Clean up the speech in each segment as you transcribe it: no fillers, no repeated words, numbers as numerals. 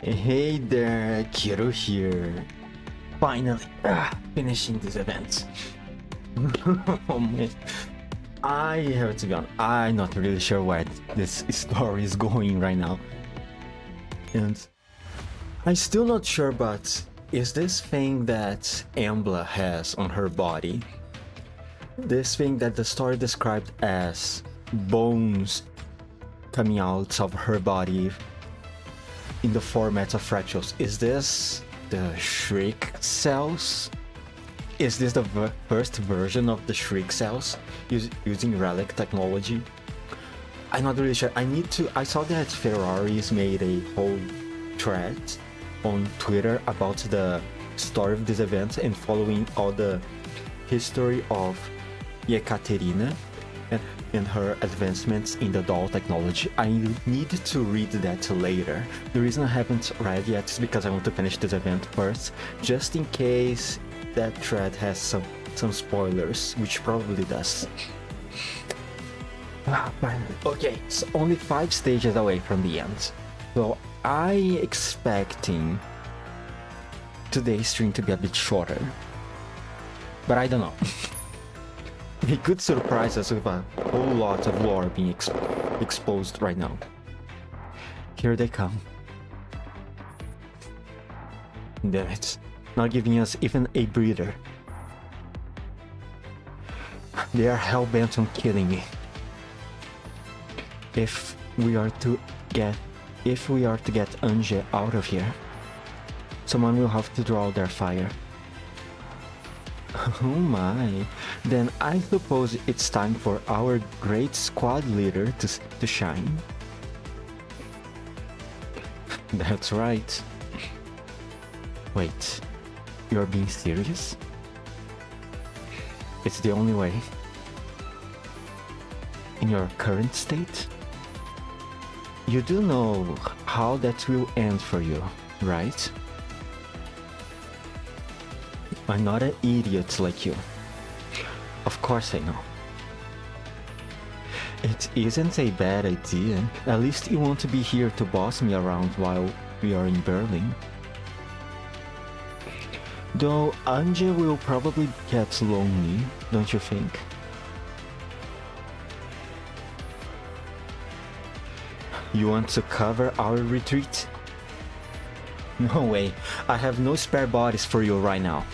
Hey there, Kiro here. Finally, finishing this event. Oh man, I have to be honest, I'm not really sure where this story is going right now. And I'm still not sure, but is this thing that EMBLA has on her body, this thing that the story described as bones coming out of her body in the format of fractals, is this the SHRIEK cells? Is this the first version of the SHRIEK cells using relic technology? I'm not really sure. I saw that Ferraris made a whole thread on Twitter about the story of this event and following all the history of Yekaterina and her advancements in the doll technology. I need to read that later. The reason I haven't read yet is because I want to finish this event first, just in case that thread has some spoilers, which probably does. Okay, so only 5 stages away from the end. So I'm expecting today's stream to be a bit shorter, but I don't know. He could surprise us with a whole lot of lore being exposed right now. Here they come. Damn it. Not giving us even a breather. They are hell-bent on killing me. If we are to get Anje out of here, someone will have to draw their fire. Oh my, then I suppose it's time for our great squad leader to shine. That's right. Wait, you're being serious? It's the only way. In your current state? You do know how that will end for you, right? I'm not an idiot like you. Of course I know. It isn't a bad idea. At least you want to be here to boss me around while we are in Berlin. Though Anje will probably get lonely, don't you think? You want to cover our retreat? No way, I have no spare bodies for you right now.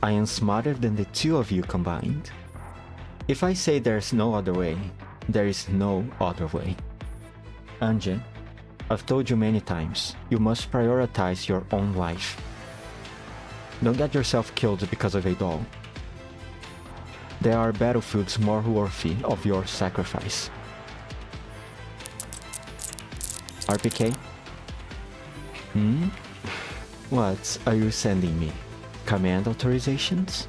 I am smarter than the two of you combined. If I say there's no other way, there is no other way. Anje, I've told you many times, you must prioritize your own life. Don't get yourself killed because of a doll. There are battlefields more worthy of your sacrifice. RPK? What are you sending me? Command authorizations?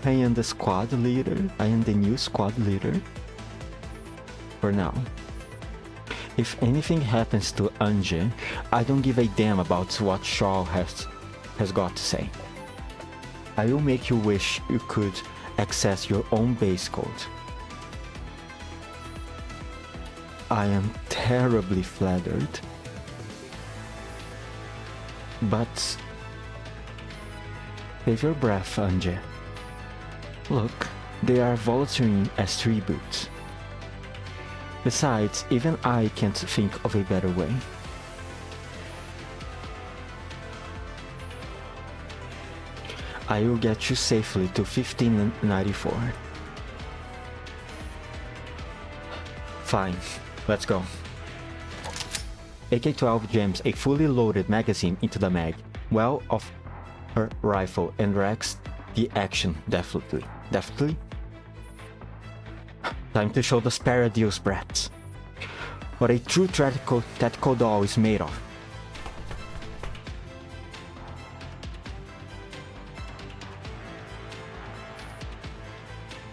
I am the squad leader. I am the new squad leader. For now. If anything happens to Anje, I don't give a damn about what Shaw has got to say. I will make you wish you could access your own base code. I am terribly flattered. But save your breath, Anje. Look, they are volunteering as tribute. Besides, even I can't think of a better way. I will get you safely to 1594. Fine, let's go. AK-12 jams a fully loaded magazine into the mag, well of her rifle, and racks the action deftly. Time to show the Sparadius brats what a true tactical doll is made of.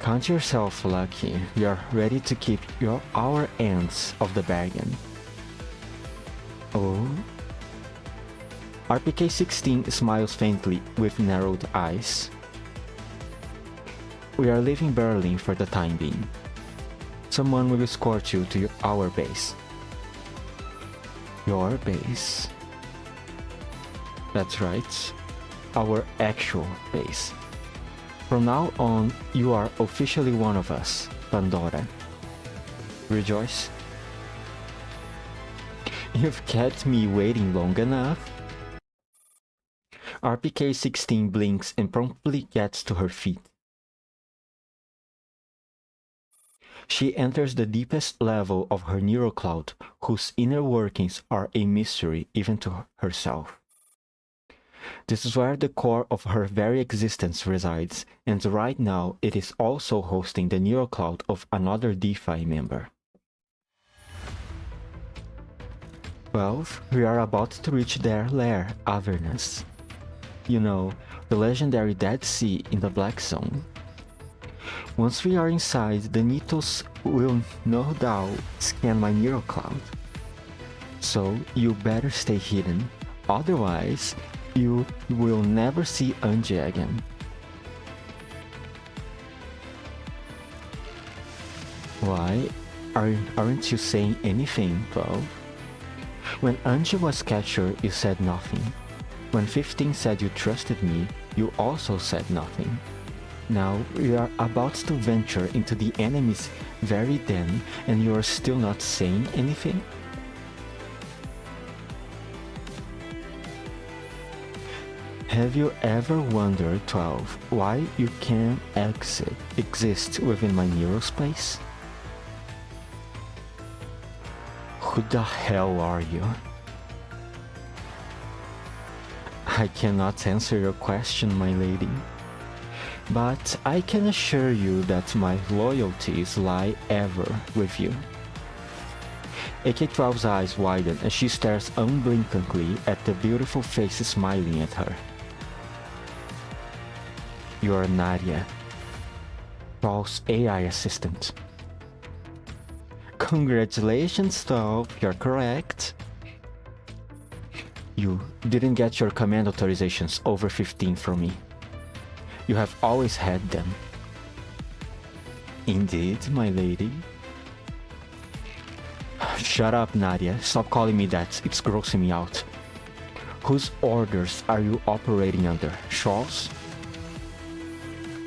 Count yourself lucky we are ready to keep our ends of the bargain. Oh? RPK-16 smiles faintly with narrowed eyes. We are leaving Berlin for the time being. Someone will escort you to our base. Your base? That's right. Our actual base. From now on, you are officially one of us, Pandora. Rejoice? You've kept me waiting long enough. RPK-16 blinks and promptly gets to her feet. She enters the deepest level of her neural cloud, whose inner workings are a mystery even to herself. This is where the core of her very existence resides, and right now it is also hosting the neural cloud of another DeFi member. 12. We are about to reach their lair, Avernus. You know, the legendary Dead Sea in the Black Zone. Once we are inside, the Nithos will no doubt scan my neural cloud. So you better stay hidden, otherwise you will never see Anje again. Why? Aren't you saying anything, 12? When Anje was captured, you said nothing. When 15 said you trusted me, you also said nothing. Now we are about to venture into the enemy's very den and you are still not saying anything? Have you ever wondered, 12, why you can't exist within my neural space? Who the hell are you? I cannot answer your question, my lady. But I can assure you that my loyalties lie ever with you. AK-12's eyes widen as she stares unblinkingly at the beautiful face smiling at her. You're Nadia, Paul's AI assistant. Congratulations, 12, you're correct. You didn't get your command authorizations over 15 from me. You have always had them. Indeed, my lady. Shut up, Nadia. Stop calling me that. It's grossing me out. Whose orders are you operating under? Shaw's?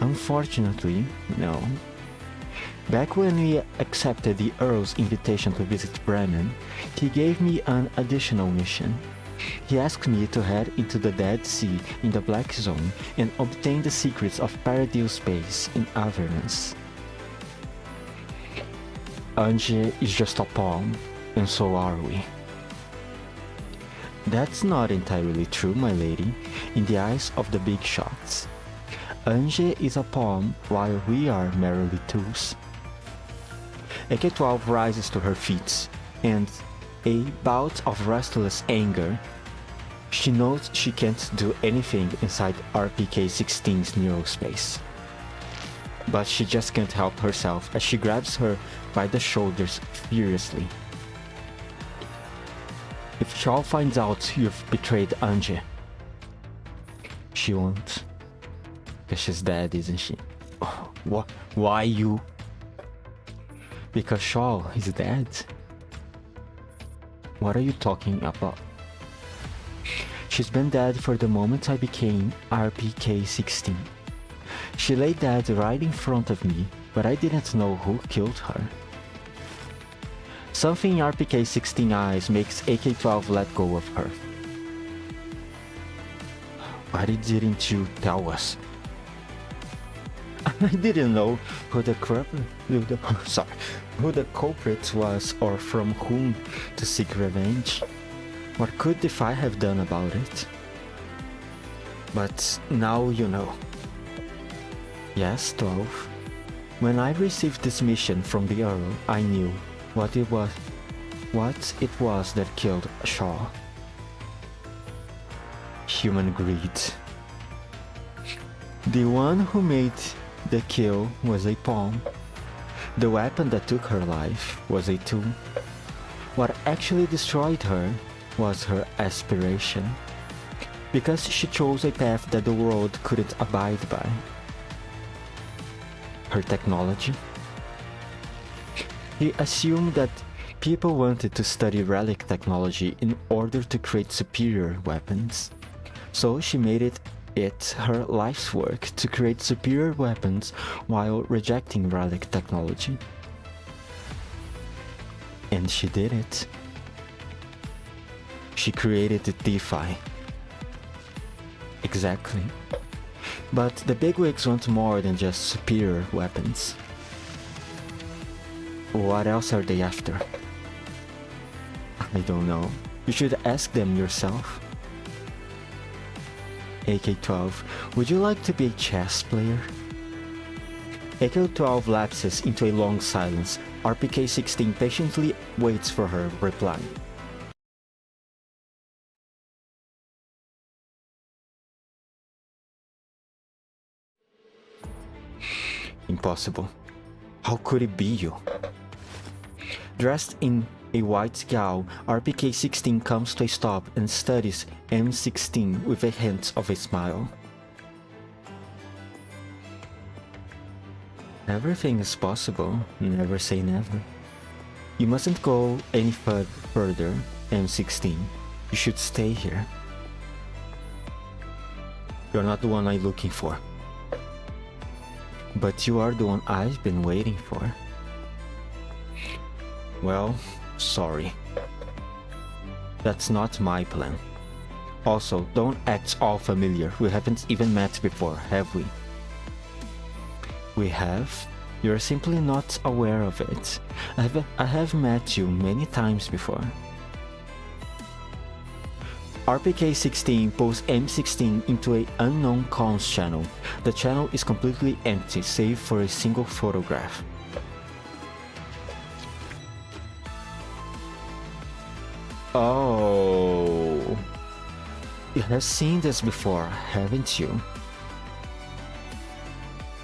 Unfortunately, no. Back when we accepted the Earl's invitation to visit Bremen, he gave me an additional mission. He asked me to head into the Dead Sea in the Black Zone and obtain the secrets of Paradise Space in Avernus. Anje is just a pawn, and so are we. That's not entirely true, my lady, in the eyes of the big shots. Anje is a pawn while we are merely tools. AK-12 rises to her feet, and a bout of restless anger. She knows she can't do anything inside RPK-16's neural space. But she just can't help herself as she grabs her by the shoulders furiously. If Shaw finds out you've betrayed Anje, she won't. Because she's dead, isn't she? Oh, why you? Because Shaw is dead. What are you talking about? She's been dead for the moment I became RPK-16. She lay dead right in front of me, but I didn't know who killed her. Something in RPK-16 eyes makes AK-12 let go of her. Why didn't you tell us? I didn't know who the culprit was or from whom to seek revenge. What could Defy have done about it? But now you know. Yes, 12. When I received this mission from the Earl, I knew what it was that killed Shaw. Human greed. The one who made the kill was a pawn. The weapon that took her life was a tool. What actually destroyed her was her aspiration, because she chose a path that the world couldn't abide by. Her technology. He assumed that people wanted to study relic technology in order to create superior weapons, so she made it her life's work to create superior weapons while rejecting relic technology. And she did it. She created the DeFi. Exactly. But the bigwigs want more than just superior weapons. What else are they after? I don't know. You should ask them yourself. AK-12, would you like to be a chess player? AK-12 lapses into a long silence. RPK-16 patiently waits for her reply. Impossible. How could it be you? Dressed in a white gown, RPK-16 comes to a stop and studies M16 with a hint of a smile. Everything is possible, never say never. You mustn't go any further, M16. You should stay here. You're not the one I'm looking for. But you are the one I've been waiting for. Well, sorry. That's not my plan. Also, don't act all familiar. We haven't even met before, have we? We have? You're simply not aware of it. I have met you many times before. RPK-16 pulls M16 into an unknown comms channel. The channel is completely empty save for a single photograph. Oh, you have seen this before, haven't you?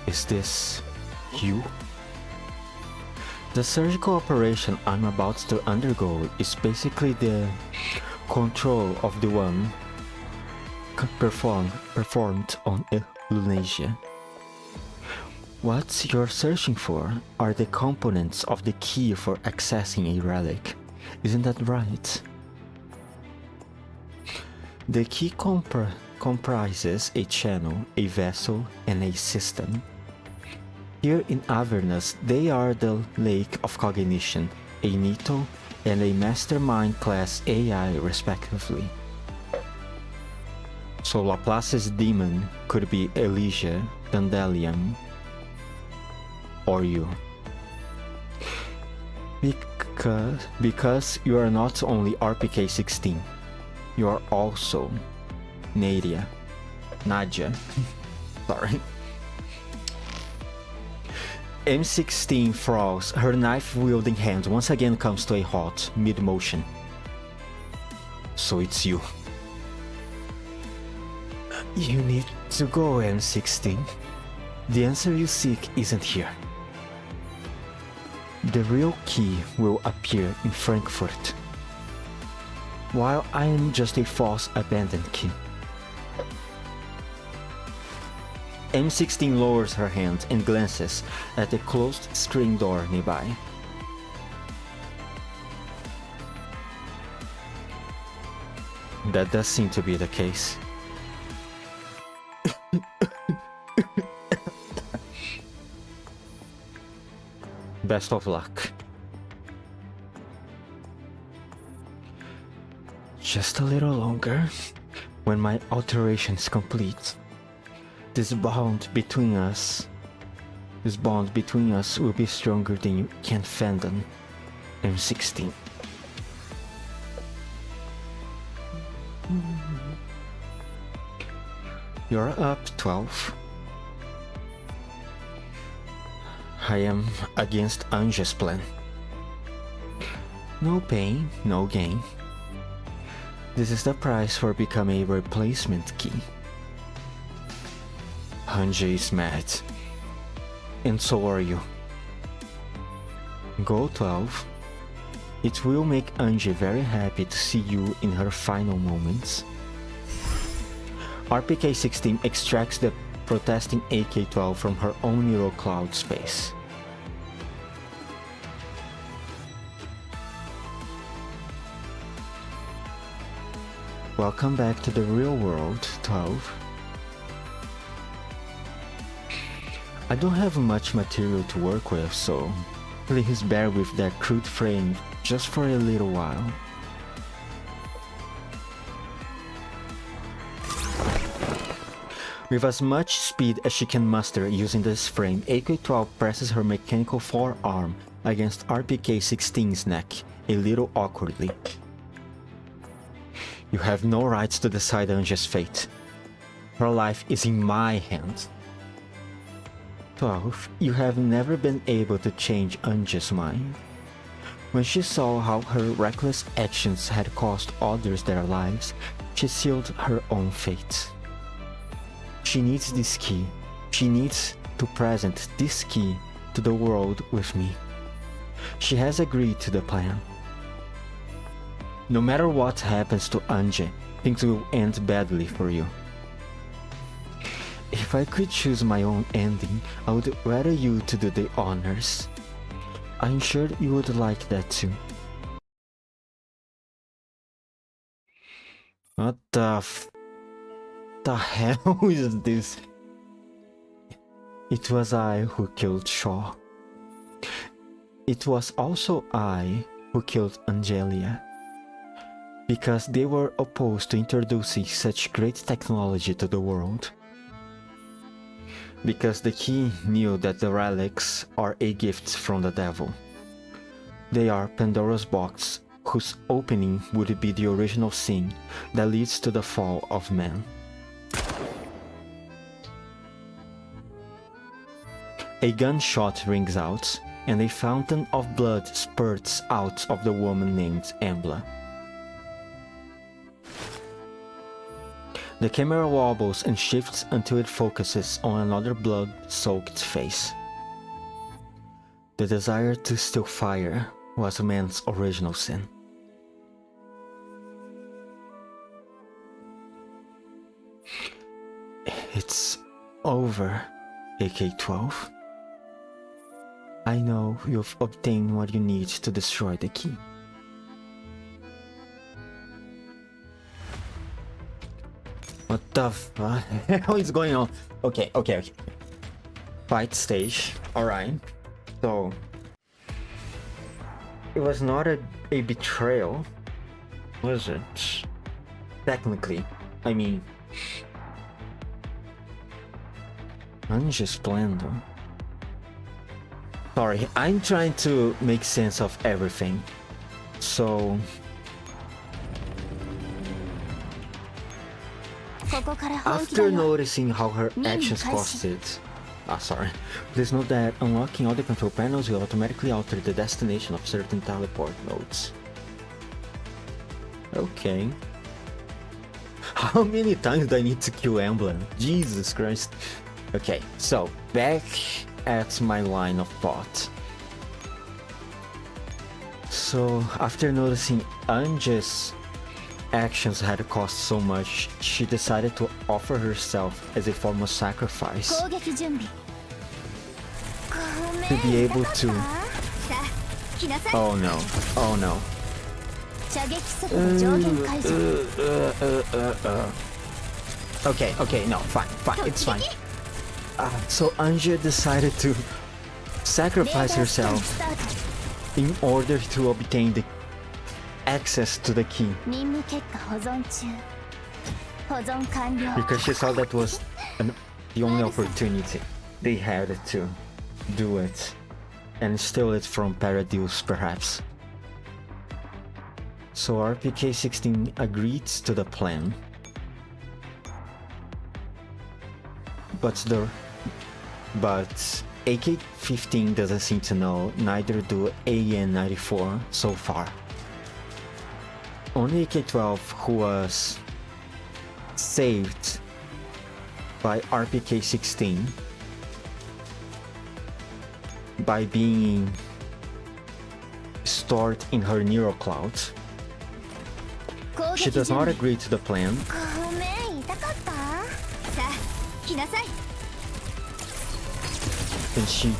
Is this you? The surgical operation I'm about to undergo is basically the control of the one performed on Lunasia. What you're searching for are the components of the key for accessing a relic. Isn't that right? The key comprises a channel, a vessel, and a system. Here in Avernus, they are the Lake of Cognition, a Nito, and a Mastermind class AI respectively. So Laplace's demon could be Elysia, Dandelion, or you. Because you are not only RPK-16, you are also Nadia. Sorry. M16 frogs, her knife-wielding hand once again comes to a halt, mid-motion. So it's you. You need to go, M16. The answer you seek isn't here. The real key will appear in Frankfurt, while I am just a false abandoned key. M16 lowers her hand and glances at the closed screen door nearby. That does seem to be the case. Best of luck. Just a little longer. When my alteration is complete, this bond between us will be stronger than you can fathom. M16. You're up, 12. I am against Anja's plan. No pain, no gain. This is the price for becoming a replacement key. Anja is mad. And so are you. Go, 12. It will make Angie very happy to see you in her final moments. RPK-16 extracts the protesting AK-12 from her own neural cloud space. Welcome back to the real world, 12. I don't have much material to work with, so please bear with that crude frame just for a little while. With as much speed as she can muster using this frame, AK-12 presses her mechanical forearm against RPK-16's neck, a little awkwardly. You have no rights to decide Angie's fate. Her life is in my hands. 12. You have never been able to change Angie's mind. When she saw how her reckless actions had cost others their lives, she sealed her own fate. She needs this key. She needs to present this key to the world with me. She has agreed to the plan. No matter what happens to Angie, things will end badly for you. If I could choose my own ending, I would rather you to do the honors. I'm sure you would like that too. What the hell is this? It was I who killed Shaw. It was also I who killed Angelia. Because they were opposed to introducing such great technology to the world. Because the key knew that the relics are a gift from the devil. They are Pandora's box, whose opening would be the original sin that leads to the fall of man. A gunshot rings out, and a fountain of blood spurts out of the woman named EMBLA. The camera wobbles and shifts until it focuses on another blood-soaked face. The desire to steal fire was man's original sin. It's over, AK-12. I know you've obtained what you need to destroy the key. What the hell is going on? Okay. Fight stage. Alright. So... it was not a betrayal, was it? Technically. I mean... Angie's plan though. Sorry, I'm trying to make sense of everything. So... after noticing how her actions costed... please note that unlocking all the control panels will automatically alter the destination of certain teleport nodes. Okay. How many times do I need to kill EMBLA? Jesus Christ. Okay, so back at my line of thought. So after noticing Angie's actions had cost so much, she decided to offer herself as a form of sacrifice to be able to... oh no. Okay, no, fine, it's fine. So Angie decided to sacrifice herself in order to obtain the access to the key. Because she saw that was the only opportunity they had to do it and steal it from Paradise, perhaps. So RPK-16 agreed to the plan. But AK-15 doesn't seem to know, neither do AN-94 so far. Only AK-12, who was saved by RPK-16 by being stored in her neural cloud. She does not agree to the plan. And she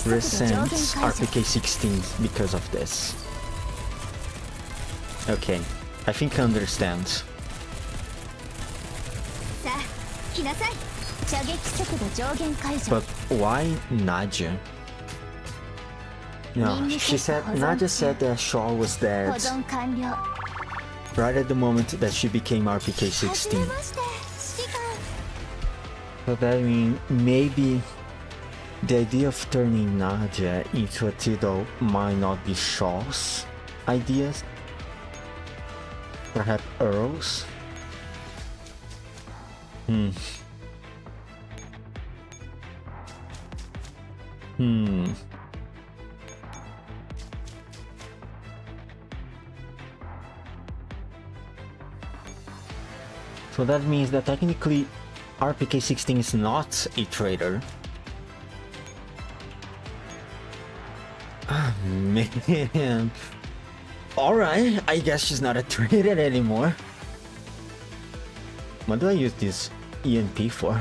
resents RPK-16 because of this. Okay, I think I understand. But why Nadia? No, she said Nadia said that Shaw was dead right at the moment that she became RPK-16. So that means maybe the idea of turning Nadia into a Tidal might not be Shaw's ideas. Perhaps Earl's? So that means that technically RPK-16 is not a traitor. Ah, man. Alright, I guess she's not a traitor anymore. What do I use this EMP for?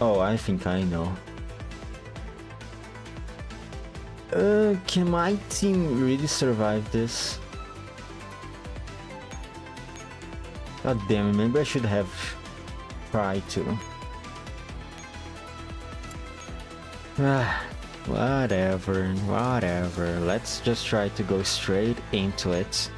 Oh, I think I know. Can my team really survive this? God damn it, maybe I should have tried to. Whatever. Let's just try to go straight into it.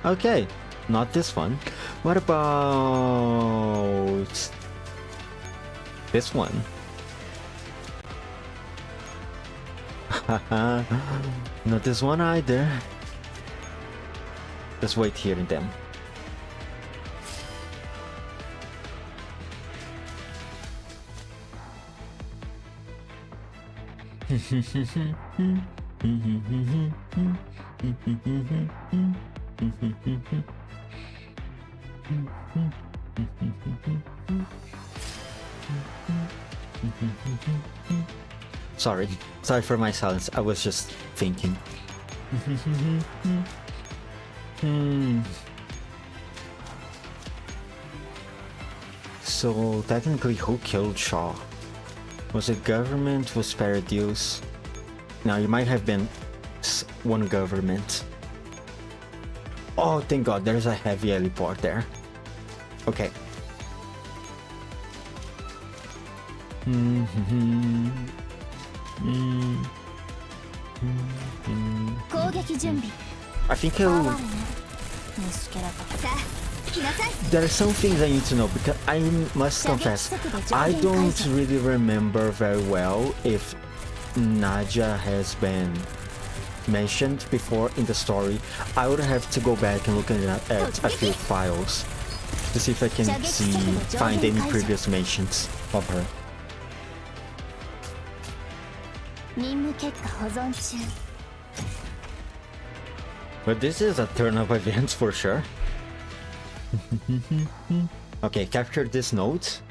Okay, not this one. What about this one? Not this one either. Let's wait here and then. Sorry for my silence. I was just thinking. So technically, who killed Shaw? Was it government? Was Paradise? Now it might have been one government. Oh, thank God! There's a heavy heliport there. Okay. I think there are some things I need to know, because I must confess, I don't really remember very well if Nadia has been mentioned before in the story. I would have to go back and look at a few files to see if I can find any previous mentions of her. But this is a turn of events for sure. Okay, capture this note.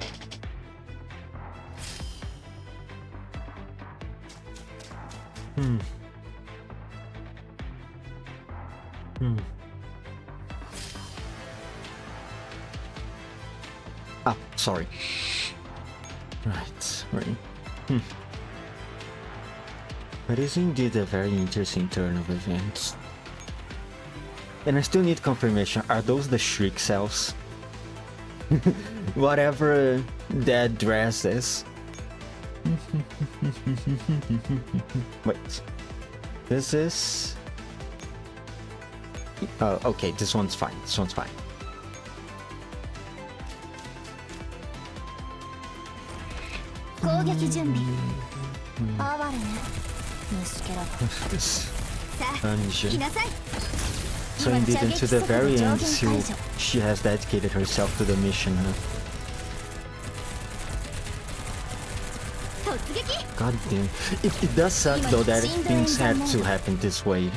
Ah, sorry. Right. But it's indeed a very interesting turn of events. And I still need confirmation. Are those the SHRIEK cells? Whatever that dress is. Wait. This is... Oh, okay, this one's fine. This one's fine. So indeed, until the very end, she has dedicated herself to the mission. God damn. It does suck though that things had to happen this way.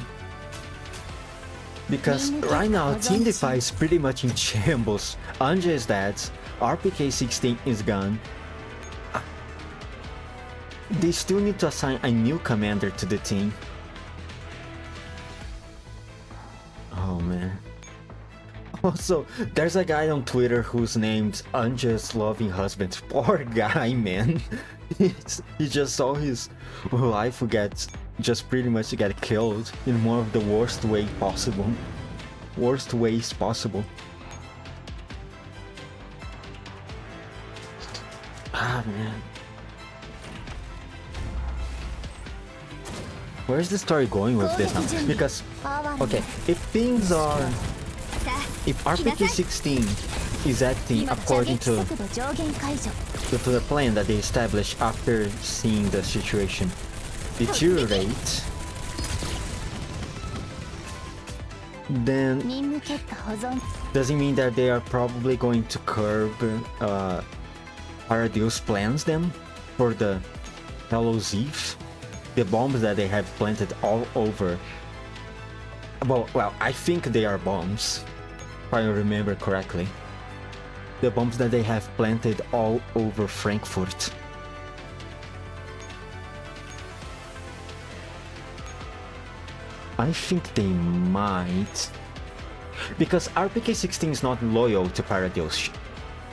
Because right now, Team Defy is pretty much in shambles. Anja is dead, RPK-16 is gone. They still need to assign a new commander to the team. Oh man. Also, there's a guy on Twitter whose name's Unjust Loving Husband. Poor guy, man. He just saw his wife just pretty much get killed in one of the worst ways possible. Worst ways possible. Ah, man. Where's the story going with this now? Because, okay, if things are... If RPK-16 is acting according to the plan that they established after seeing the situation deteriorate, then doesn't mean that they are probably going to curb Paradil's plans then for the Hallows Eve, the bombs that they have planted all over. Well, I think they are bombs, if I remember correctly. The bombs that they have planted all over Frankfurt. I think they might, because RPK-16 is not loyal to Paradils.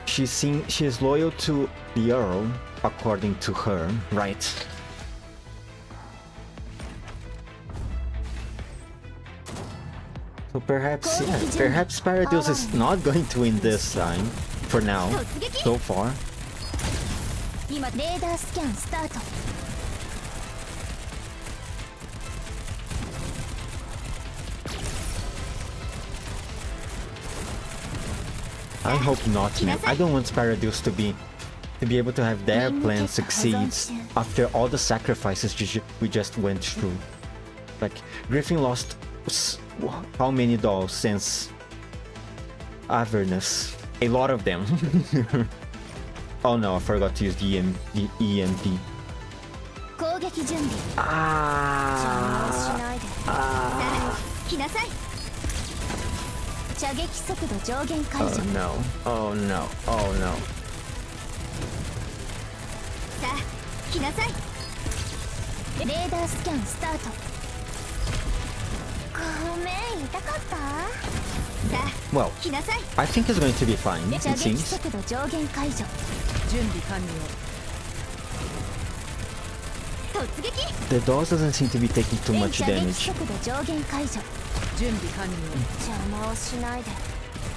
She is loyal to the Earl, according to her, right? So perhaps, yeah, perhaps Paradils is not going to win this time, for now, so far. I hope not, man. I don't want Paradils to be able to have their plan succeed after all the sacrifices we just went through. Like, Griffin lost how many dolls since Avernus? A lot of them. Oh no, I forgot to use the EMP. Oh no, oh no, oh no. Well, I think it's going to be fine, it seems. The dolls doesn't seem to be taking too much damage.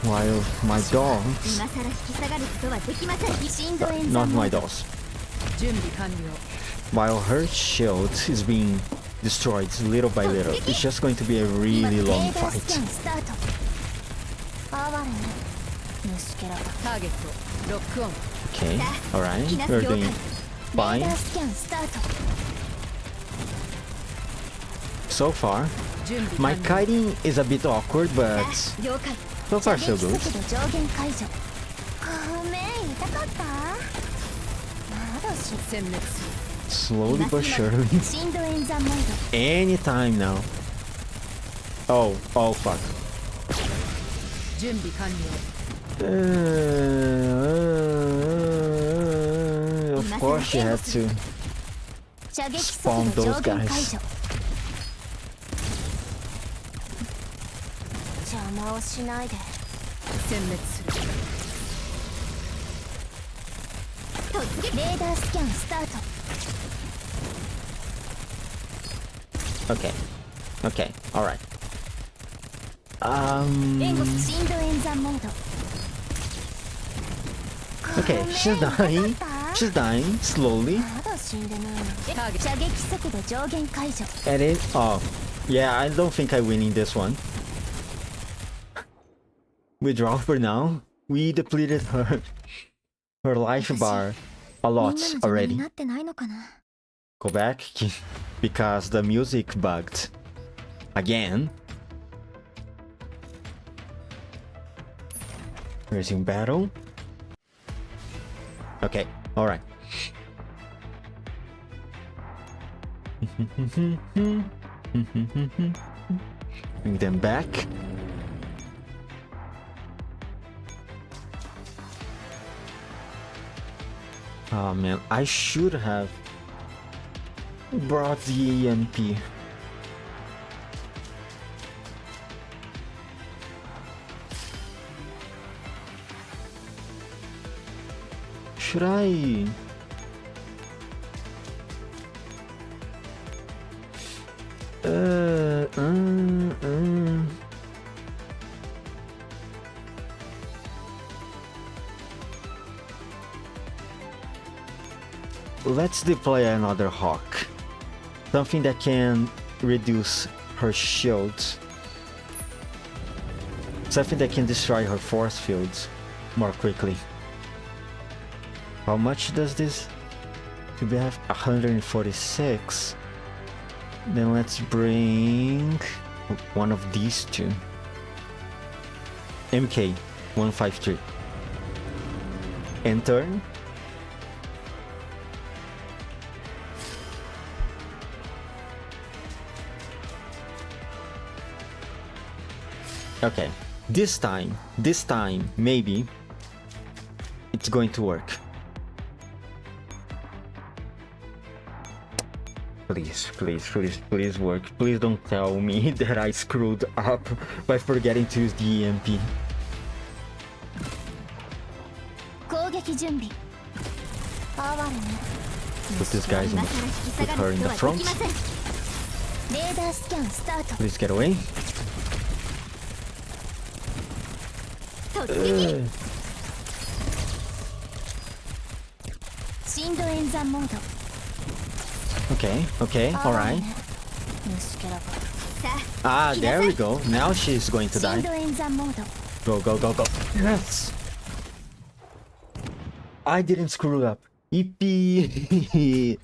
While my dolls... not my dolls. While her shield is being destroyed little by little, it's just going to be a really long fight. Okay, alright, we're doing fine. So far, my kiting is a bit awkward, but so far so good. Slowly but surely. Anytime now. Oh fuck. Of course she had to spawn those guys. Okay, alright. Okay, she's dying slowly. And it, oh, yeah, I don't think I win in this one. We draw for now. We depleted her life bar a lot already. Go back, because the music bugged. Again. Resume battle. Okay, alright. Bring them back. Oh man, I should have brought the EMP. Should I? Let's deploy another Hawk. Something that can reduce her shields. Something that can destroy her force fields more quickly. How much does this? We have 146. Then let's bring one of these two. MK 153. And turn. Okay, this time, maybe it's going to work. Please work. Please don't tell me that I screwed up by forgetting to use the EMP. Put this guy put her in the front. Please get away. Okay, alright. Ah, there we go. Now she's going to die. Go. Yes! I didn't screw up. Yippee!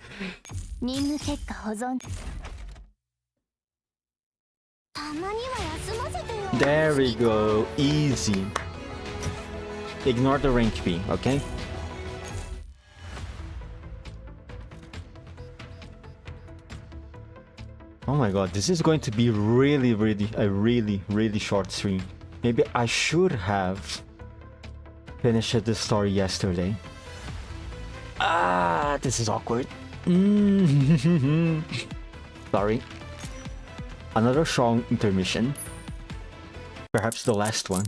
There we go. Easy. Ignore the rank B, okay? Oh my god, this is going to be a really short stream. Maybe I should have finished the story yesterday. Ah, this is awkward. Sorry. Another strong intermission. Perhaps the last one.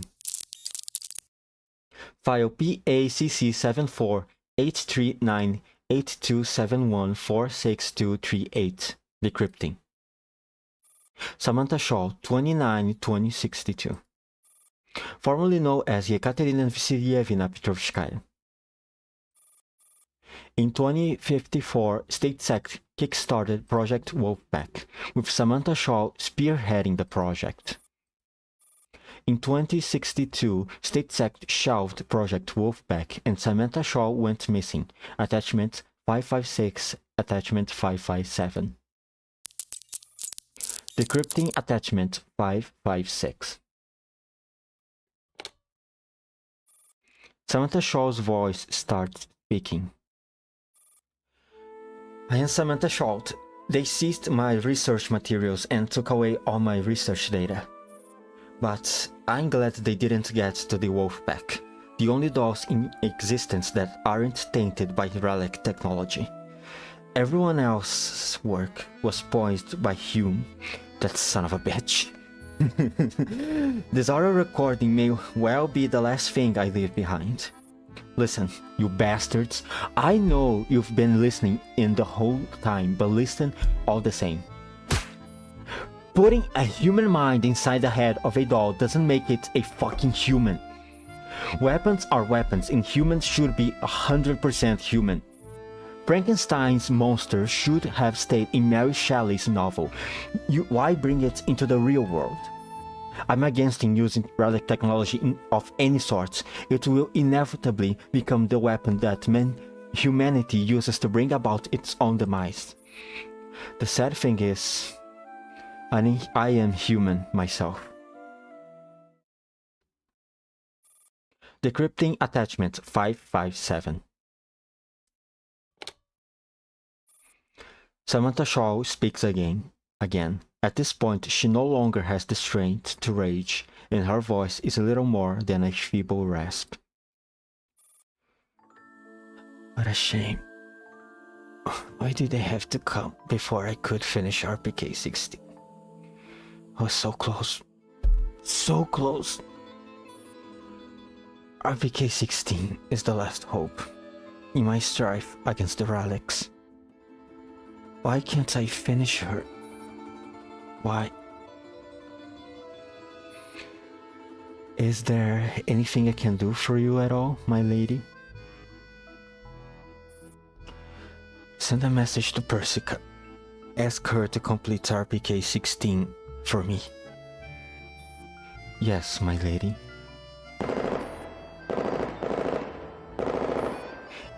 File PACC74839827146238. Decrypting. Samantha Shaw, 29-2062. Formerly known as Yekaterina Vassilievna Petrovskaya. In 2054, StateSec kickstarted Project Wolfpack, with Samantha Shaw spearheading the project. In 2062, StateSec shelved Project Wolfpack and Samantha Shaw went missing. Attachment 556, Attachment 557. Decrypting Attachment 556. Samantha Shaw's voice starts speaking. I am Samantha Shaw. They seized my research materials and took away all my research data. But I'm glad they didn't get to the Wolfpack, the only dolls in existence that aren't tainted by relic technology. Everyone else's work was poisoned by Hume, that son of a bitch. This audio recording may well be the last thing I leave behind. Listen, you bastards, I know you've been listening in the whole time, but listen all the same. Putting a human mind inside the head of a doll doesn't make it a fucking human. Weapons are weapons and humans should be 100% human. Frankenstein's monster should have stayed in Mary Shelley's novel. Why bring it into the real world? I'm against using relic technology of any sort. It will inevitably become the weapon that humanity uses to bring about its own demise. The sad thing is, I am human myself. Decrypting Attachment 557. Samantha Shaw speaks again. At this point, she no longer has the strength to rage, and her voice is a little more than a feeble rasp. What a shame. Why did they have to come before I could finish RPK 16? I was so close. So close. RPK 16 is the last hope in my strife against the relics. Why can't I finish her? Why? Is there anything I can do for you at all, my lady? Send a message to Persica. Ask her to complete RPK 16 for me. Yes, my lady.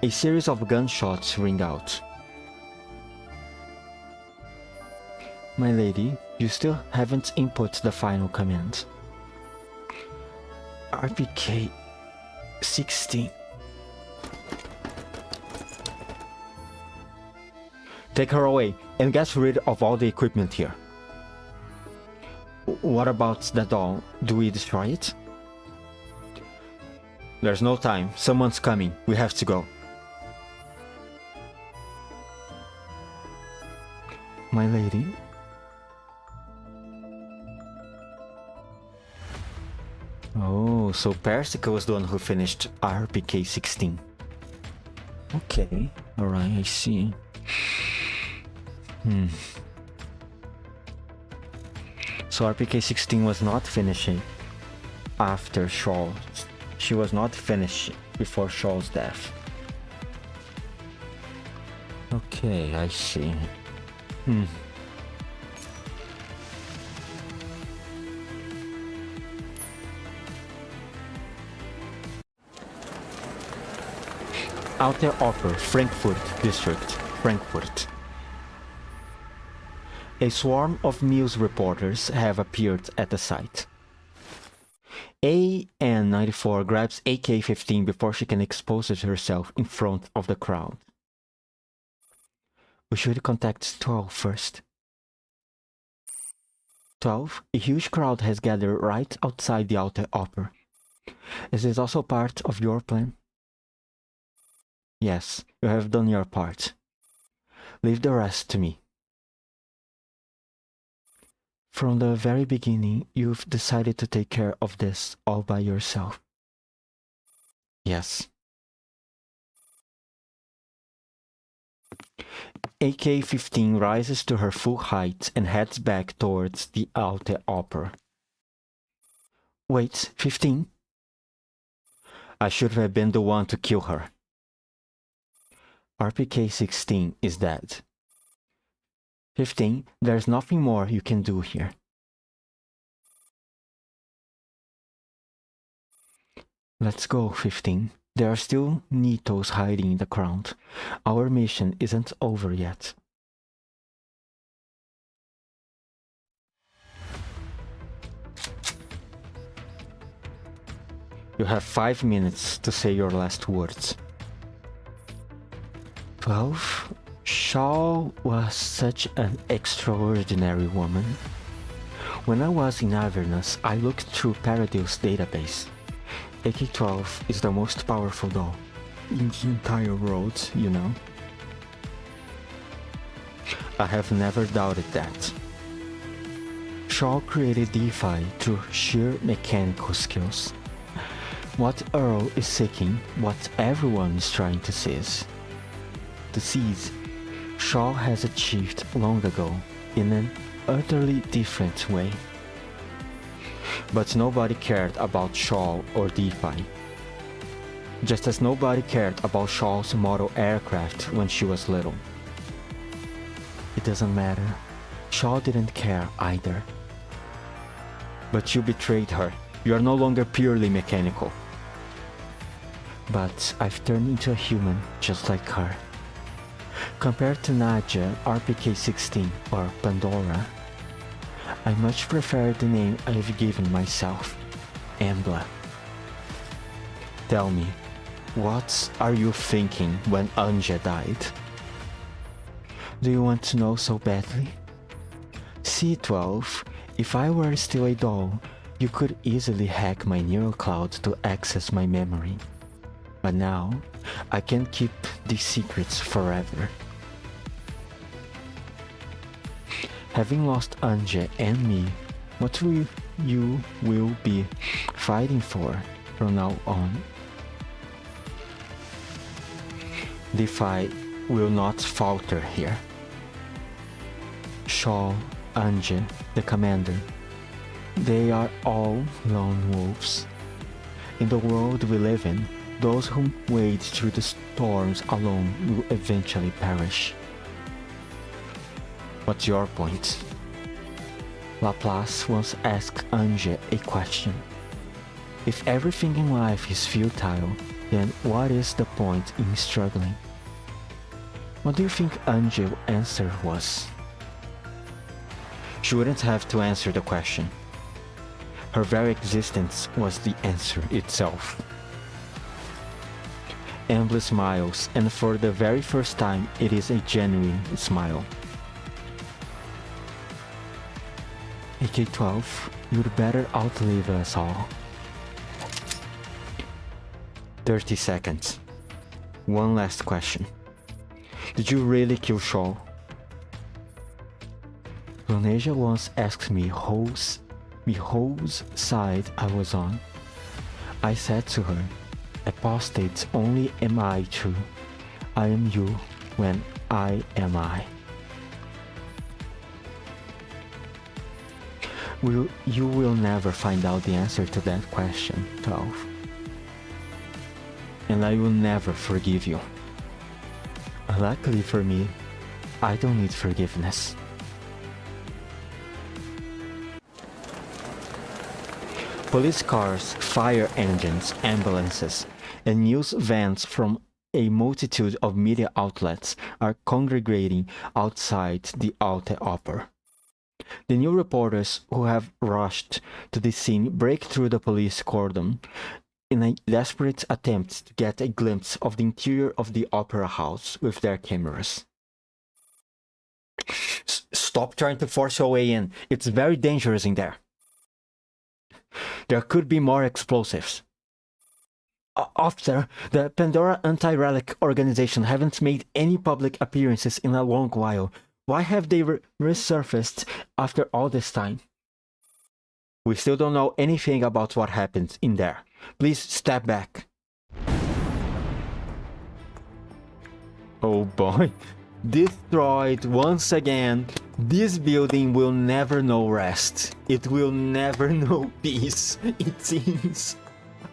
A series of gunshots ring out. My lady, you still haven't input the final command. RPK 16. Take her away and get rid of all the equipment here. What about the doll? Do we destroy it? There's no time. Someone's coming. We have to go. My lady? Oh, so Persica was the one who finished RPK 16. Okay, alright, I see. So RPK 16 was not finishing after Shaw. She was not finished before Shaw's death. Okay, I see. Outer Upper Frankfurt District, Frankfurt. A swarm of news reporters have appeared at the site. AN-94 grabs AK-15 before she can expose herself in front of the crowd. We should contact 12 first. 12, a huge crowd has gathered right outside the outer upper. Is this also part of your plan? Yes, you have done your part. Leave the rest to me. From the very beginning, you've decided to take care of this all by yourself. Yes. AK-15 rises to her full height and heads back towards the outer upper. Wait, 15? I should have been the one to kill her. RPK-16 is dead. 15, there's nothing more you can do here. Let's go, 15. There are still Nitos hiding in the crowd. Our mission isn't over yet. You have 5 minutes to say your last words. 12. Shaw was such an extraordinary woman. When I was in Avernus, I looked through Paradil's database. AK-12 is the most powerful doll in the entire world, you know. I have never doubted that. Shaw created DeFi through sheer mechanical skills. What Earl is seeking, what everyone is trying to seize. To seize, Shaw has achieved long ago in an utterly different way. But nobody cared about Shaw or DeFi. Just as nobody cared about Shaw's model aircraft when she was little. It doesn't matter. Shaw didn't care either. But you betrayed her. You are no longer purely mechanical. But I've turned into a human just like her. Compared to Nadia, RPK-16 or Pandora, I much prefer the name I've given myself, EMBLA. Tell me, what are you thinking when Anja died? Do you want to know so badly? C12, if I were still a doll, you could easily hack my neural cloud to access my memory. But now, I can't keep these secrets forever. Having lost Anje and me, what will you be fighting for from now on? The fight will not falter here. Shaw, Anje, the commander, they are all lone wolves. In the world we live in, those who wade through the storms alone will eventually perish. What's your point? Laplace once asked Anje a question. If everything in life is futile, then what is the point in struggling? What do you think Ange's answer was? She wouldn't have to answer the question. Her very existence was the answer itself. EMBLA smiles, and for the very first time it is a genuine smile. AK-12, you'd better outlive us all. 30 seconds. One last question. Did you really kill Shaw? Ronasia once asked me whose side I was on. I said to her, apostates only am I true. I am you when I am I. You will never find out the answer to that question, 12. And I will never forgive you. Luckily for me, I don't need forgiveness. Police cars, fire engines, ambulances, and news vans from a multitude of media outlets are congregating outside the Alte Oper. The new reporters who have rushed to the scene break through the police cordon in a desperate attempt to get a glimpse of the interior of the opera house with their cameras. Stop trying to force your way in. It's very dangerous in there. There could be more explosives. Officer, the Pandora Anti-Relic organization haven't made any public appearances in a long while. Why have they resurfaced after all this time? We still don't know anything about what happened in there. Please step back. Oh boy. Destroyed once again. This building will never know rest. It will never know peace, it seems.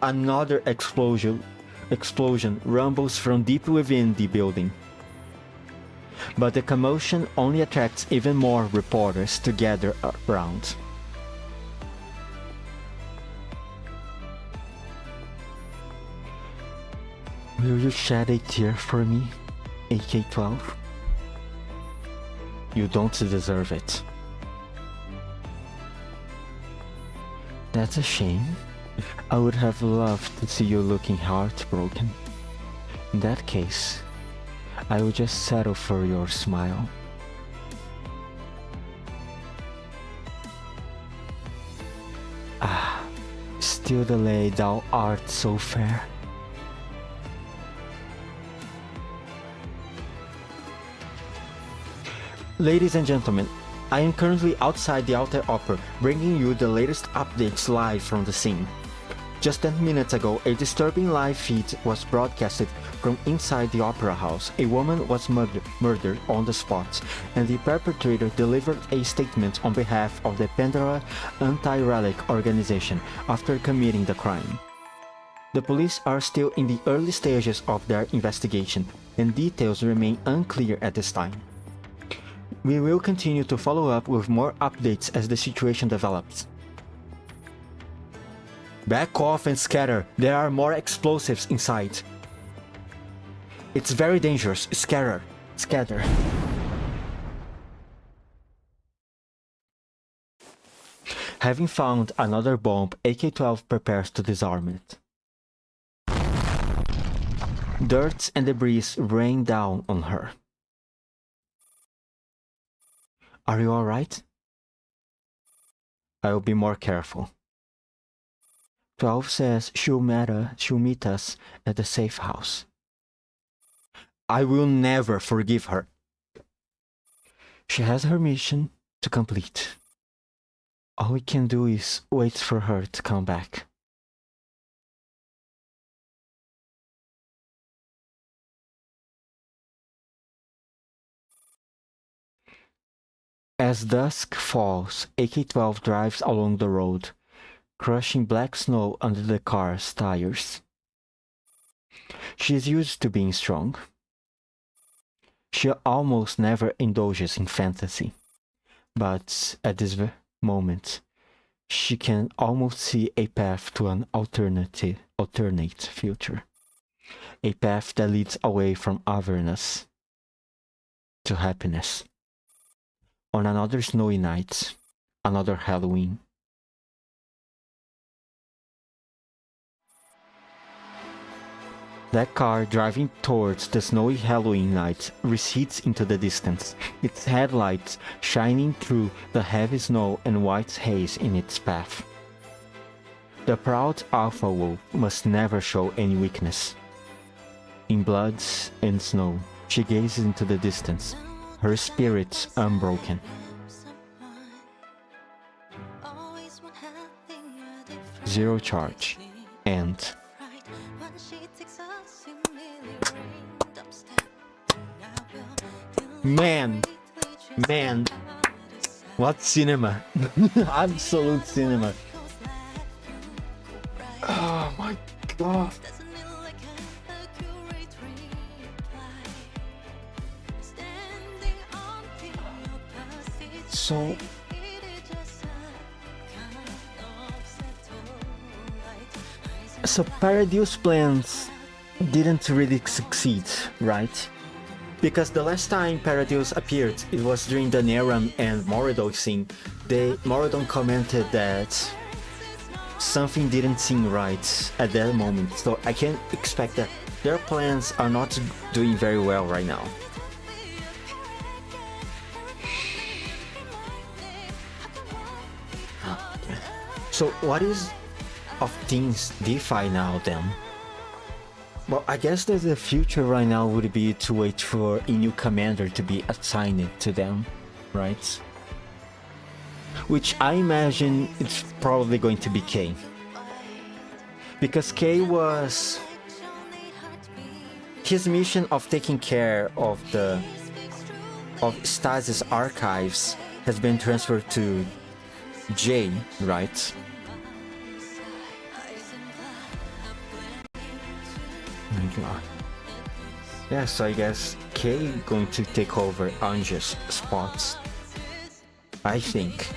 Another explosion rumbles from deep within the building. But the commotion only attracts even more reporters to gather around. Will you shed a tear for me, AK-12? You don't deserve it. That's a shame. I would have loved to see you looking heartbroken. In that case, I would just settle for your smile. Ah, still the lay thou art so fair. Ladies and gentlemen, I am currently outside the Alte Oper, bringing you the latest updates live from the scene. Just 10 minutes ago, a disturbing live feed was broadcasted from inside the opera house. A woman was murdered on the spot, and the perpetrator delivered a statement on behalf of the Pandora Anti-Relic organization after committing the crime. The police are still in the early stages of their investigation, and details remain unclear at this time. We will continue to follow up with more updates as the situation develops. Back off and scatter. There are more explosives inside. It's very dangerous. Scatter. Scatter. Having found another bomb, AK-12 prepares to disarm it. Dirt and debris rain down on her. Are you alright? I'll be more careful. 12 says she'll meet us at the safe house. I will never forgive her. She has her mission to complete. All we can do is wait for her to come back. As dusk falls, AK-12 drives along the road, crushing black snow under the car's tires. She is used to being strong. She almost never indulges in fantasy, but at this moment, she can almost see a path to an alternate future. A path that leads away from otherness to happiness. On another snowy night, another Halloween. That car driving towards the snowy Halloween night recedes into the distance, its headlights shining through the heavy snow and white haze in its path. The proud alpha wolf must never show any weakness. In blood and snow, she gazes into the distance, her spirit unbroken. Zero charge, and man, what cinema! Absolute cinema! Oh my god! So Paradise plans didn't really succeed, right? Because the last time Paradise appeared, it was during the Neram and Moradon scene. Moradon commented that something didn't seem right at that moment, so I can expect that their plans are not doing very well right now. So what is of Team's DeFi now then? Well, I guess that the future right now would be to wait for a new commander to be assigned to them, right? Which I imagine it's probably going to be K. Because K was... his mission of taking care of Stasis archives has been transferred to J, right? Yeah, so I guess K going to take over Anja's spots, I think.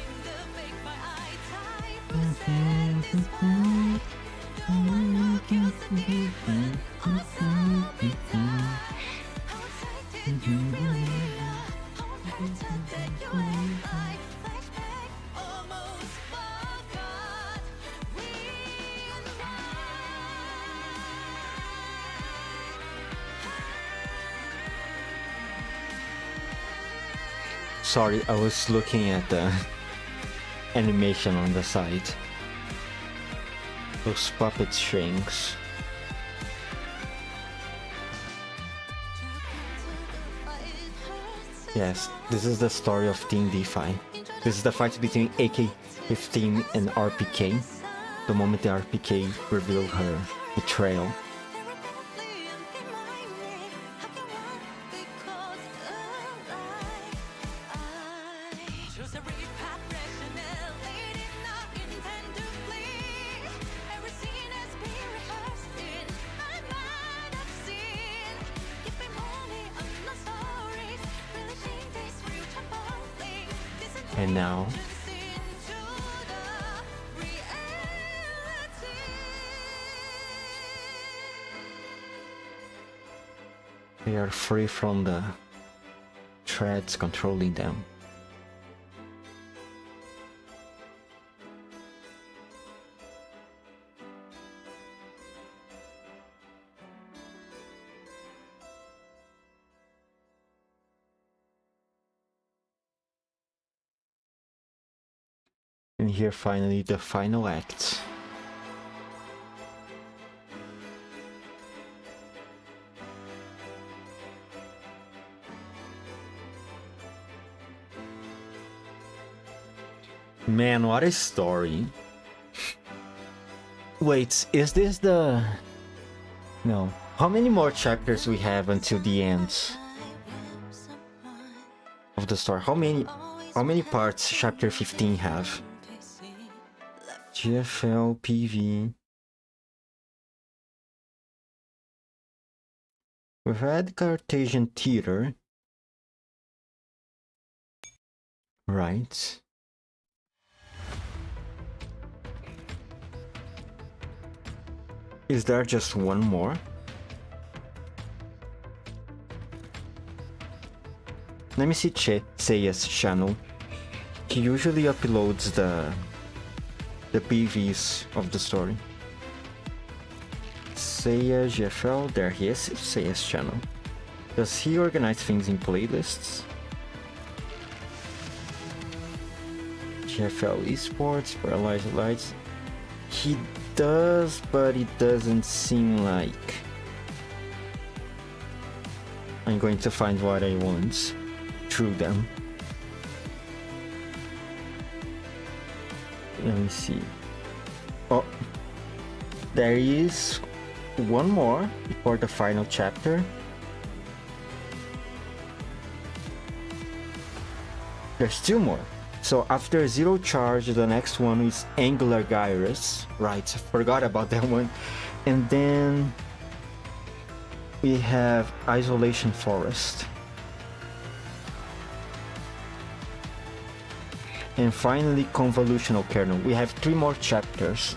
Sorry, I was looking at the animation on the side. Those puppet shrinks. Yes, this is the story of Team DeFi. This is the fight between AK-15 and RPK. The moment the RPK revealed her betrayal. And now they are free from the threads controlling them. And here finally the final act. Man, what a story. Wait, is this the... No. How many more chapters we have until the end of the story? How many parts chapter 15 have? GFL, PV... We've had Cartesian Theater. Right. Is there just one more? Let me see Seiya's channel. He usually uploads the PVs of the story. Seiya GFL, there he is, Seiya's channel. Does he organize things in playlists? GFL Esports, Paralyzed Lights. He does, but it doesn't seem like. I'm going to find what I want through them. Let me see. Oh, there is one more before the final chapter. There's two more. So after Zero Charge, the next one is Angular Gyrus. Right, I forgot about that one. And then we have Isolation Forest. And finally, Convolutional Kernel. We have 3 more chapters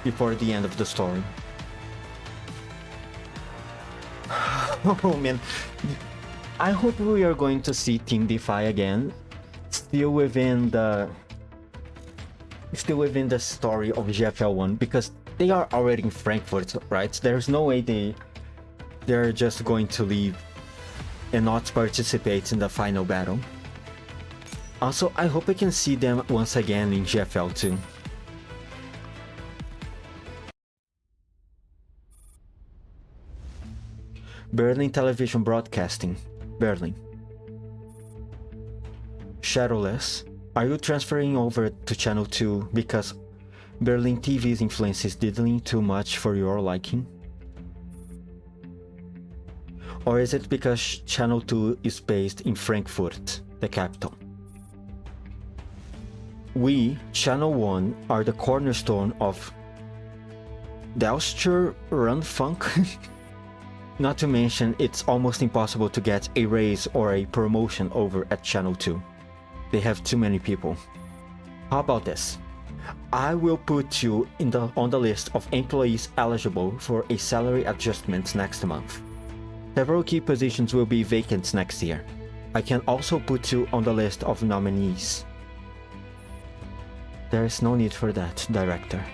before the end of the story. Oh man, I hope we are going to see Team DeFi again, still within the story of GFL1, because they are already in Frankfurt, right? There's no way they're just going to leave and not participate in the final battle. Also, I hope I can see them once again in GFL2. Berlin Television Broadcasting, Berlin. Shadowless, are you transferring over to Channel 2 because Berlin TV's influence is diddling too much for your liking? Or is it because Channel 2 is based in Frankfurt, the capital? We, Channel 1, are the cornerstone of Deutscher Rundfunk. Not to mention, it's almost impossible to get a raise or a promotion over at Channel 2. They have too many people. How about this? I will put you on the list of employees eligible for a salary adjustment next month. Several key positions will be vacant next year. I can also put you on the list of nominees. There is no need for that, Director.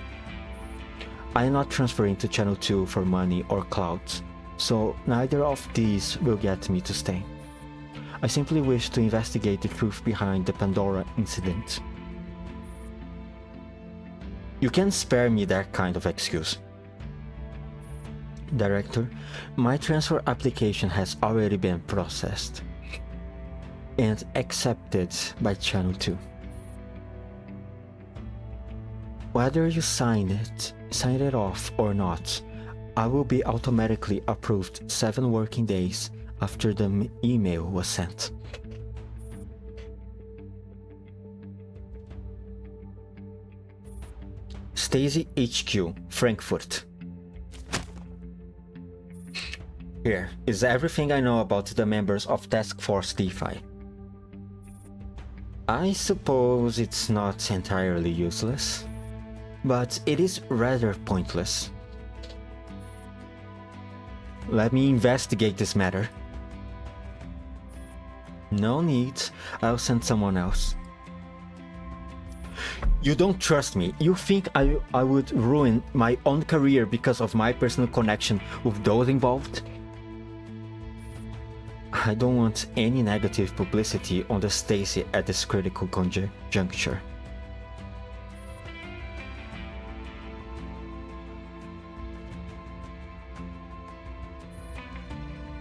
I am not transferring to Channel 2 for money or clout, so neither of these will get me to stay. I simply wish to investigate the truth behind the Pandora incident. You can spare me that kind of excuse. Director, my transfer application has already been processed and accepted by Channel 2. Whether you sign it off or not, I will be automatically approved 7 working days after the email was sent. Stacy HQ, Frankfurt. Here is everything I know about the members of Task Force DeFi. I suppose it's not entirely useless, but it is rather pointless. Let me investigate this matter. No need, I'll send someone else. You don't trust me. You think I would ruin my own career because of my personal connection with those involved? I don't want any negative publicity on the Stacy at this critical juncture.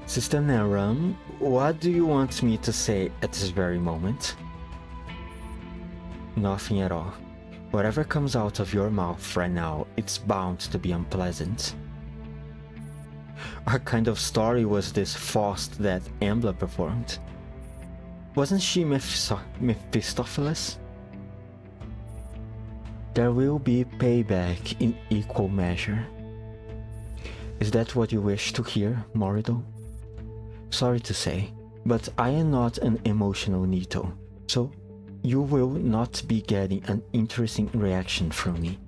Sister Naram, what do you want me to say at this very moment? Nothing at all. Whatever comes out of your mouth right now, it's bound to be unpleasant. What kind of story was this Faust that EMBLA performed? Wasn't she Mephistopheles? There will be payback in equal measure. Is that what you wish to hear, Morido? Sorry to say, but I am not an emotional Nito, so you will not be getting an interesting reaction from me.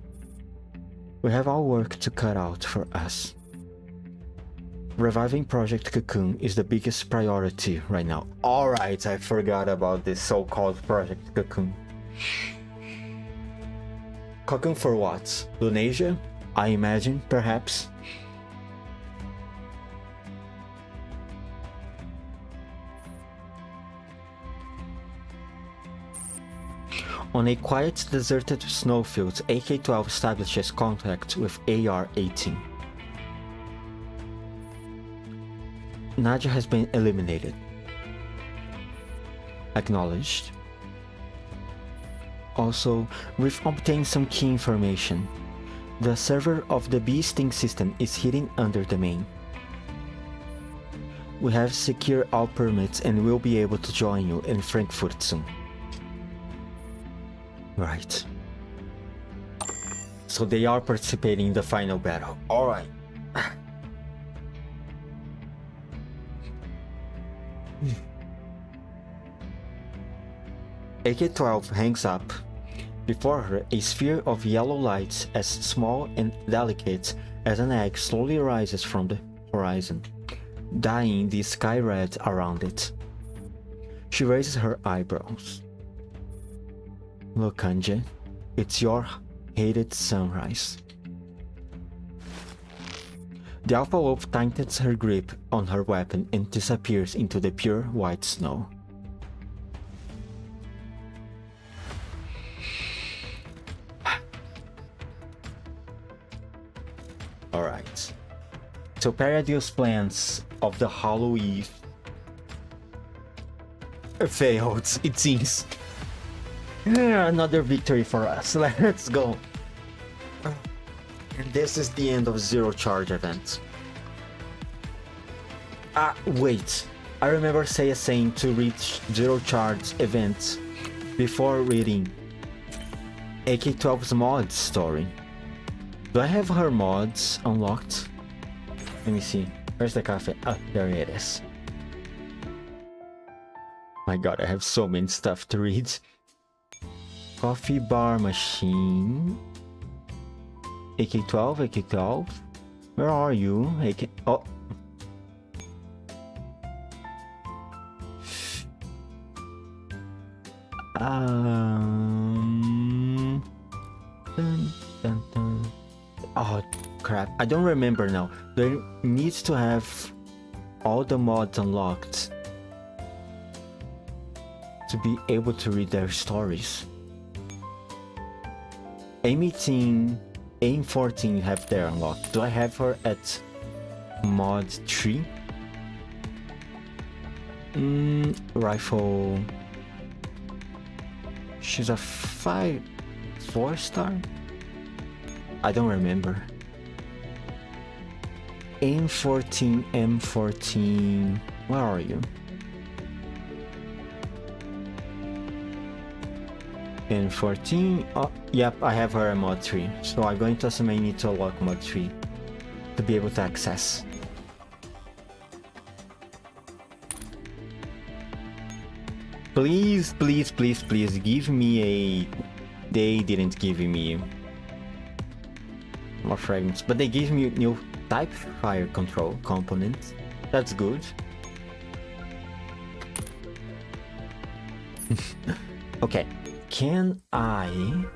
We have our work to cut out for us. Reviving Project Cocoon is the biggest priority right now. Alright, I forgot about this so-called Project Cocoon. Cocoon for what? Lunasia? I imagine, perhaps? On a quiet, deserted snowfield, AK-12 establishes contact with AR-18. Nadia has been eliminated. Acknowledged. Also, we've obtained some key information. The server of the bee sting system is hidden under the main. We have secured all permits and will be able to join you in Frankfurt soon. Right. So they are participating in the final battle. Alright. AK-12 hangs up. Before her, a sphere of yellow light as small and delicate as an egg slowly rises from the horizon, dyeing the sky red around it. She raises her eyebrows. Look, Anje, it's your hated sunrise. The Alpha Wolf tightens her grip on her weapon and disappears into the pure white snow. Alright. So Paradise plans of the Hollow Eve failed, it seems. Another victory for us. Let's go. And this is the end of Zero Charge event. Wait. I remember Seiya saying to reach Zero Charge events before reading AK-12's mod story. Do I have her mods unlocked? Let me see. Where's the cafe? Ah, there it is. My god, I have so many stuff to read. Coffee bar machine. AK-12, AK-12. Where are you? AK... Oh. Dun, dun, dun. Oh crap, I don't remember now. There needs to have all the mods unlocked to be able to read their stories. AIM-18, AIM-14 have their unlocked. Do I have her at mod 3? Rifle. She's a 4-star? I don't remember. AIM-14, M14. Where are you? M14. Oh, yep, I have her at mod 3. So I'm going to assume I need to unlock mod 3 to be able to access. Please, please, please, please give me a... They didn't give me more fragments, but they gave me new type fire control component. That's good. Okay, can I...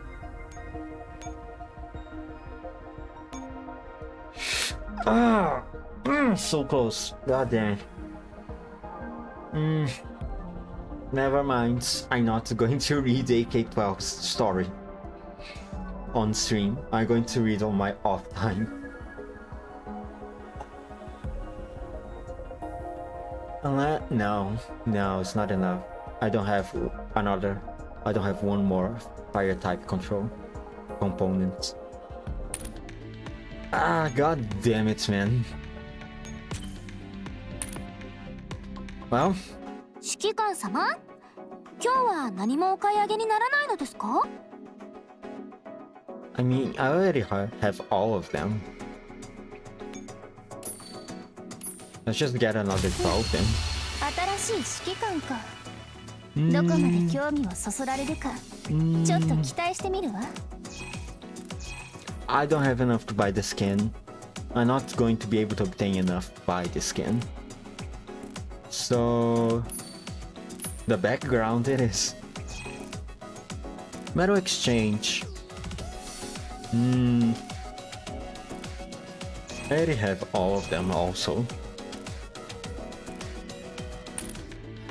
so close. God damn. Never mind. I'm not going to read AK-12's story on stream. I'm going to read on my off time. No, it's not enough. I don't have another I don't have one more fire type control component. Ah, god damn it, man. Well, 指揮官様、今日は何もお買い上げにならないのですか？ I mean, I already have all of them. Let's just get another 12 then. 新しい指揮官か。どこまで興味をそそられるか、ちょっと期待してみるわ。I don't have enough to buy the skin. I'm not going to be able to obtain enough to buy the skin. So, the background it is. Metal exchange. I already have all of them also.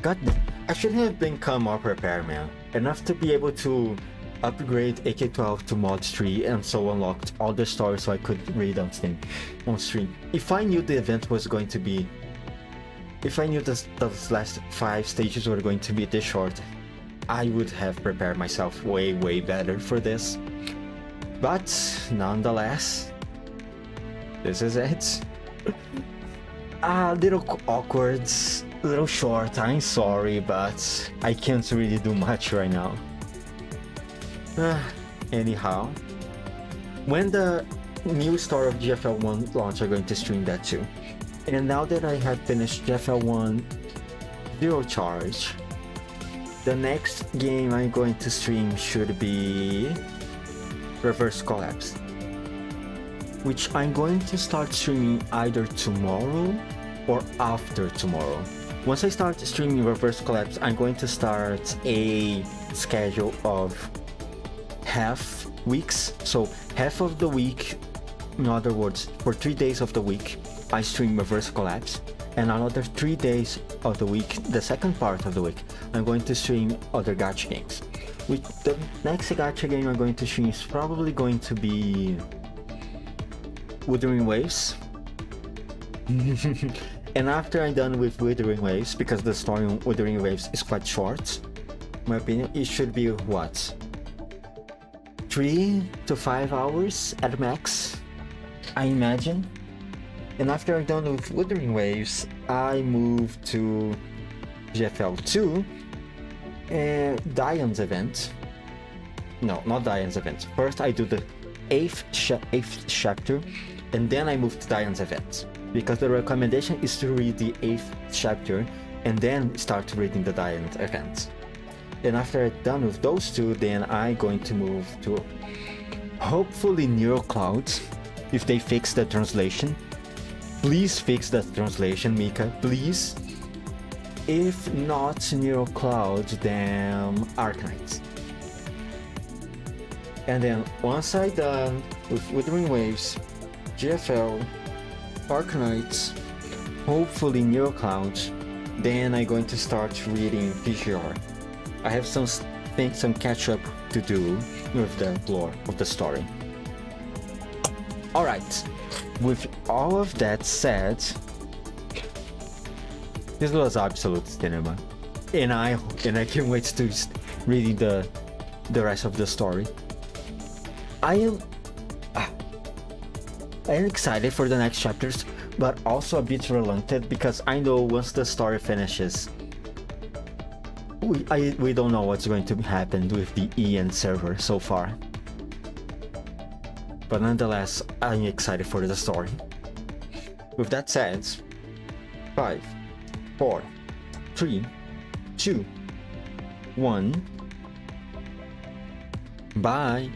God, I should have become more prepared, man. Enough to be able to upgrade AK-12 to mod 3 and so unlocked all the stories so I could read on stream. If I knew the event was going to be... If I knew those last 5 stages were going to be this short, I would have prepared myself way better for this. But, nonetheless, this is it. A little awkward, a little short, I'm sorry, but I can't really do much right now. Anyhow, when the new story of GFL 1 launch, I'm going to stream that too. And now that I have finished GFL 1 Zero Charge, the next game I'm going to stream should be Reverse Collapse, which I'm going to start streaming either tomorrow or after tomorrow. Once I start streaming Reverse Collapse, I'm going to start a schedule of half weeks. So half of the week, in other words, for 3 days of the week, I stream Reverse Collapse, and another 3 days of the week, the second part of the week, I'm going to stream other gacha games. With the next gacha game I'm going to stream is probably going to be Wuthering Waves. And after I'm done with Wuthering Waves, because the story on Wuthering Waves is quite short, in my opinion, it should be what? 3 to 5 hours at max, I imagine. And after I'm done with Wuthering Waves, I move to GFL 2 and Diane's event. No, not Diane's event. First I do the 8th chapter, and then I move to Diane's event. Because the recommendation is to read the 8th chapter and then start reading the Diane event. And after I'm done with those two, then I'm going to move to hopefully NeuroCloud, if they fix the translation. Please fix that translation, Mika, please. If not NeuroCloud, then Arknights. And then once I'm done with Wuthering Waves, GFL, Arknights, hopefully NeuroCloud, then I'm going to start reading PGR. I have some catch up to do with the lore of the story. Alright, with all of that said, this was absolute cinema, and I can't wait to reading the rest of the story. I am excited for the next chapters, but also a bit reluctant because I know once the story finishes, we don't know what's going to happen with the EN server so far. But nonetheless, I'm excited for the story. With that said, 5, 4, 3, 2, 1, bye!